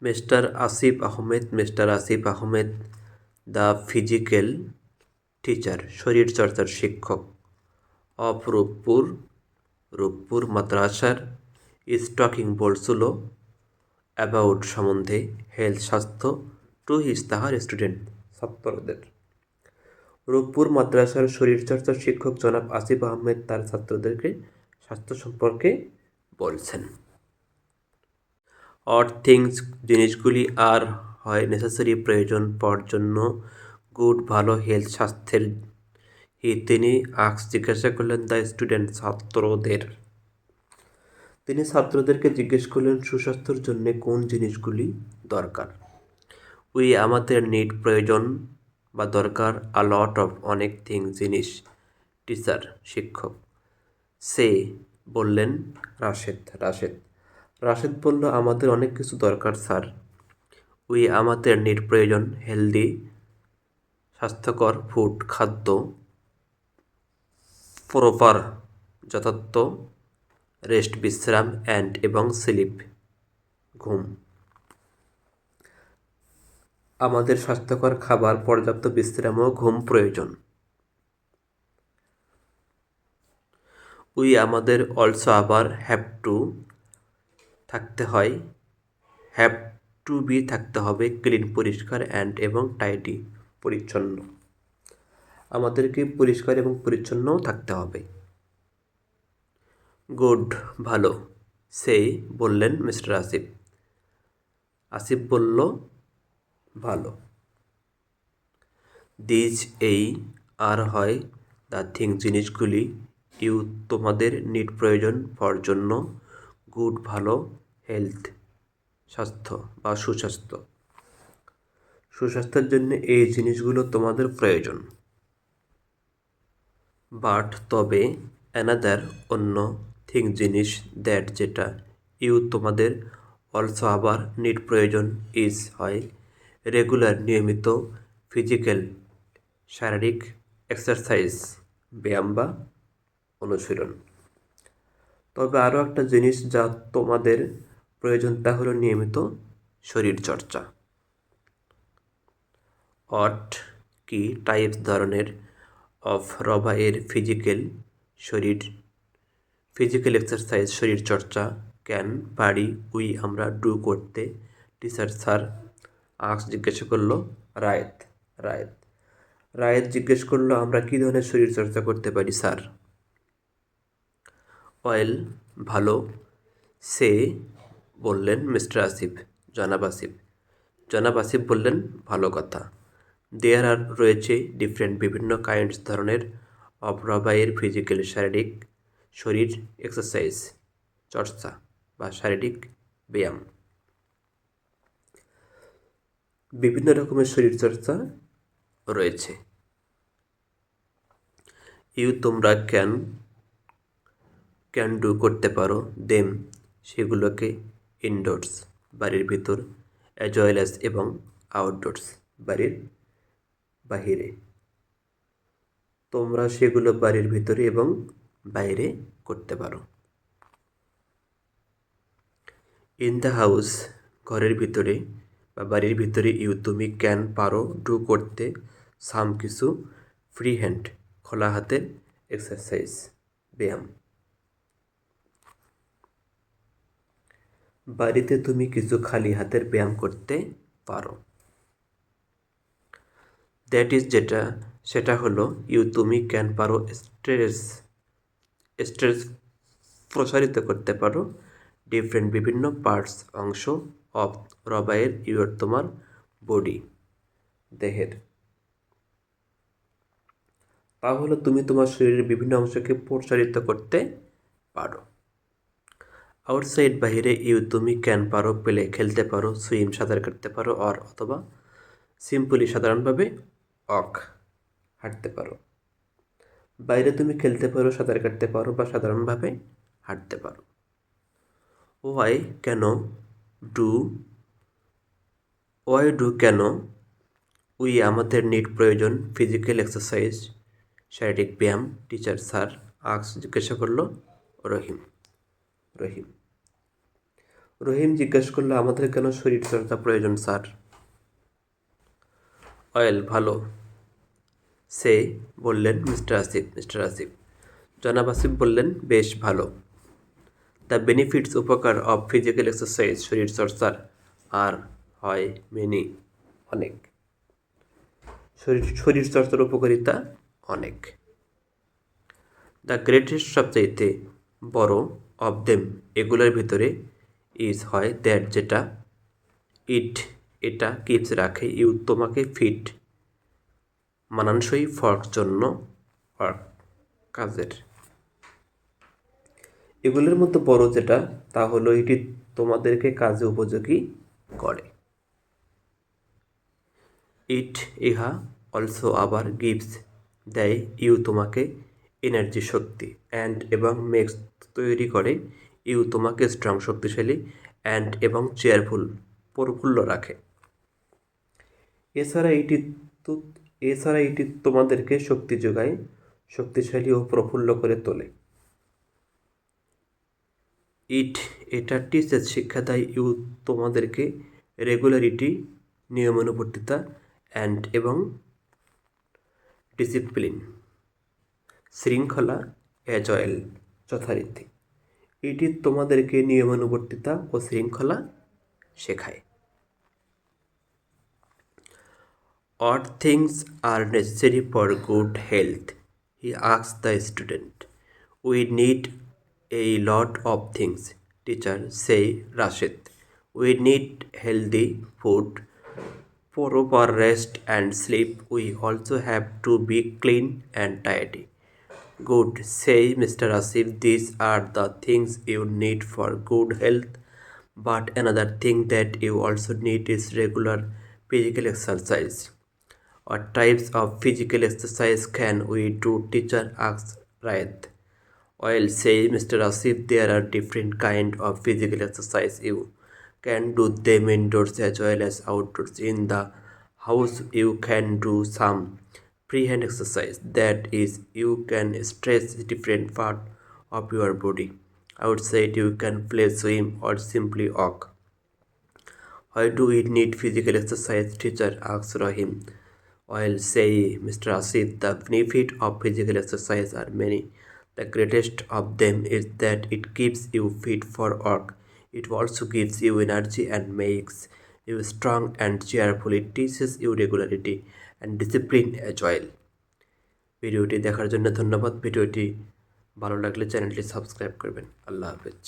Mister Asif Ahmed the physical teacher, শরীরচর্চার শিক্ষক of Rooppur মাদ্রাসার ইজ টকিং বলছিল অ্যাবাউট সম্বন্ধে হেলথ স্বাস্থ্য টু হিজ তাহার স্টুডেন্ট ছাত্রদের। রূপপুর মাদ্রাসার শরীরচর্চার শিক্ষক জনাব আসিফ আহমেদ তার ছাত্রদেরকে স্বাস্থ্য সম্পর্কে বলছেন। অর থিংস জিনিসগুলি আর হয় নেসেসারি প্রয়োজন পর জন্য গুড ভালো হেলথ স্বাস্থ্যের তিনি জিজ্ঞাসা করলেন দ্য স্টুডেন্ট ছাত্রদের। তিনি ছাত্রদেরকে জিজ্ঞেস করলেন সুস্বাস্থ্যের জন্য কোন জিনিসগুলি দরকার। উই আমাদের নিড প্রয়োজন বা দরকার আ লট অফ অনেক জিনিস টিচার শিক্ষক। সে বললেন রাশেদ বলল আমাদের অনেক কিছু দরকার স্যার। উই আমাদের নিড প্রয়োজন হেলদি স্বাস্থ্যকর ফুড খাদ্য, প্রপার যথার্থ রেস্ট বিশ্রাম অ্যান্ড এবং স্লিপ ঘুম। আমাদের স্বাস্থ্যকর খাবার পর্যাপ্ত বিশ্রাম ও ঘুম প্রয়োজন। উই আমাদের অলসো আবার হ্যাভ টু থাকতে হয়, হ্যাভ টু বি থাকতে হবে ক্লিন পরিষ্কার অ্যান্ড এবং টাইডি পরিচ্ছন্ন। আমাদেরকে পরিষ্কার এবং পরিচ্ছন্নও থাকতে হবে। গুড ভালো, সেই বললেন মিস্টার আসিফ বলল ভালো। দিজ এই আর হয় দ্য জিনিসগুলি ইউ তোমাদের নিড প্রয়োজন ফর জন্য গুড ভালো হেলথ স্বাস্থ্য বা সুস্বাস্থ্যের জন্য এই জিনিসগুলো তোমাদের প্রয়োজন। বাট তবে অ্যানাদার অন্য জিনিস দ্যাট যেটা ইউ তোমাদের অলসো আবার নিড প্রয়োজন ইজ হয় রেগুলার নিয়মিত ফিজিক্যাল শারীরিক এক্সারসাইজ ব্যায়াম বা অনুশীলন। তবে আরও একটা জিনিস যা তোমাদের প্রয়োজন তা হলো নিয়মিত শরীরচর্চা। অট কি টাইপস ধরনের অফ রবা এর ফিজিক্যাল এক্সারসাইজ শরীরচর্চা ক্যান পারি উই আমরা ডু করতে টিচার স্যার জিজ্ঞাসা করলো রায়েত জিজ্ঞেস করলো আমরা কী ধরনের শরীরচর্চা করতে পারি স্যার। ওয়েল ভালো, সে বললেন জনাব আসিফ বললেন ভালো কথা। দেয়ার আর রয়েছে ডিফারেন্ট বিভিন্ন কাইন্ডস ধরনের অফ রবাইয়ের ফিজিক্যাল শরীর এক্সারসাইজ চর্চা বা শারীরিক ব্যায়াম। বিভিন্ন রকমের শরীরচর্চা রয়েছে। ইউ তোমরা ক্যান ডু করতে পারো দেম সেগুলোকে ইনডোরস বাড়ির ভিতর অ্যাজ ওয়েল অ্যাজ এবং আউটডোরস বাড়ির বাহিরে। তোমরা সেগুলো বাড়ির ভিতরে এবং বাইরে করতে পারো। ইন দ্য হাউস ঘরের ভিতরে বা বাড়ির ভিতরে ইউ তুমি ক্যান পারো ডু করতে সাম কিছু ফ্রি হ্যান্ড খোলা হাতের এক্সারসাইজ ব্যায়াম। বাড়িতে তুমি কিছু খালি হাতের ব্যায়াম করতে পারো। দ্যাট ইজ যেটা সেটা হলো ইউ তুমি ক্যান পারো স্ট্রেস প্রসারিত করতে পারো ডিফারেন্ট বিভিন্ন পার্টস অংশ অফ রবাইয়ের ইউর তোমার বডি দেহের। তাহলে তুমি তোমার শরীরের বিভিন্ন অংশকে প্রসারিত করতে পারো। আউটসাইড বাহিরে ইউ তুমি ক্যান পারো পেলে খেলতে পারো সুইম সাঁতার কাটতে পারো অথবা সিম্পলি সাধারণভাবে হাঁটতে পারো। বাইরে তুমি খেলতে পারো সাঁতার কাটতে পারো বা সাধারণভাবে হাঁটতে পারো। ওয়াই ডু কেন উই আমাদের নিড প্রয়োজন ফিজিক্যাল এক্সারসাইজ শারীরিক ব্যায়াম টিচার স্যার জিজ্ঞাসা করলো রহিম। রহিম জিজ্ঞেস করলো, আমাদের কেন শরীরচর্চা প্রয়োজন স্যার? অয়েল ভালো, সে বললেন মিস্টার আসিফ। জনাব আসিফ বললেন, বেশ ভালো। দ্য বেনিফিটস উপকার অফ ফিজিক্যাল এক্সারসাইজ শরীরচর্চার আর হয় মেনি অনেক। শরীরচর্চার উপকারিতা অনেক। দ্য গ্রেটেস্ট সবচাইতে বড় অফ দেম এগুলোর ভিতরে ইজ হয় দ্যাট যেটা এটা কিপস রাখে ইউ তোমাকে ফিট মানানসই ফর জন্য কাজের। এগুলোর মধ্যে বড় যেটা তা হলো এটি তোমাদেরকে কাজে উপযোগী করে। ইহা অলসো আবার গিভস দেয় ইউ তোমাকে এনার্জি শক্তি অ্যান্ড এবং মেক্স তৈরি করে ইউ তোমাকে স্ট্রং শক্তিশালী অ্যান্ড এবং চেয়ারফুল প্রফুল্ল রাখে। এছাড়া এটি তোমাদেরকে শক্তি যোগায়, শক্তিশালী ও প্রফুল্ল করে তোলে। এটা টিচেস শিক্ষা দেয় ইউ তোমাদেরকে রেগুলারিটি নিয়মানুবর্তিতা অ্যান্ড এবং ডিসিপ্লিন শৃঙ্খলা অ্যাজয়েল যথারীতি। এটি তোমাদেরকে নিয়মানুবর্তিতা ও শৃঙ্খলা শেখায়। What things are necessary for good health? He asked the student. We need a lot of things, teacher, say Rashid. We need healthy food, proper rest and sleep. We also have to be clean and tidy. Good, say Mr. Asif. These are the things you need for good health. But another thing that you also need is regular physical exercise. What types of physical exercise can we do? Teacher asked Rayat. Well, say Mr. Asif, there are different kind of physical exercise. You can do them indoors as well as outdoors. In the house, you can do some freehand exercise. That is, you can stretch different part of your body. Outside, you can play, swim, or simply walk. Why do we need physical exercise? Teacher asked Rahim. While say Mr. Asif, the benefit of physical exercise are many. The greatest of them is that it keeps you fit for work. It also gives you energy and makes you strong and cheerful. It teaches you regularity and discipline as well. ভিডিওটি দেখার জন্য ধন্যবাদ। ভিডিওটি ভালো লাগলে চ্যানেলটি subscribe করবেন। আল্লাহ হাফেজ।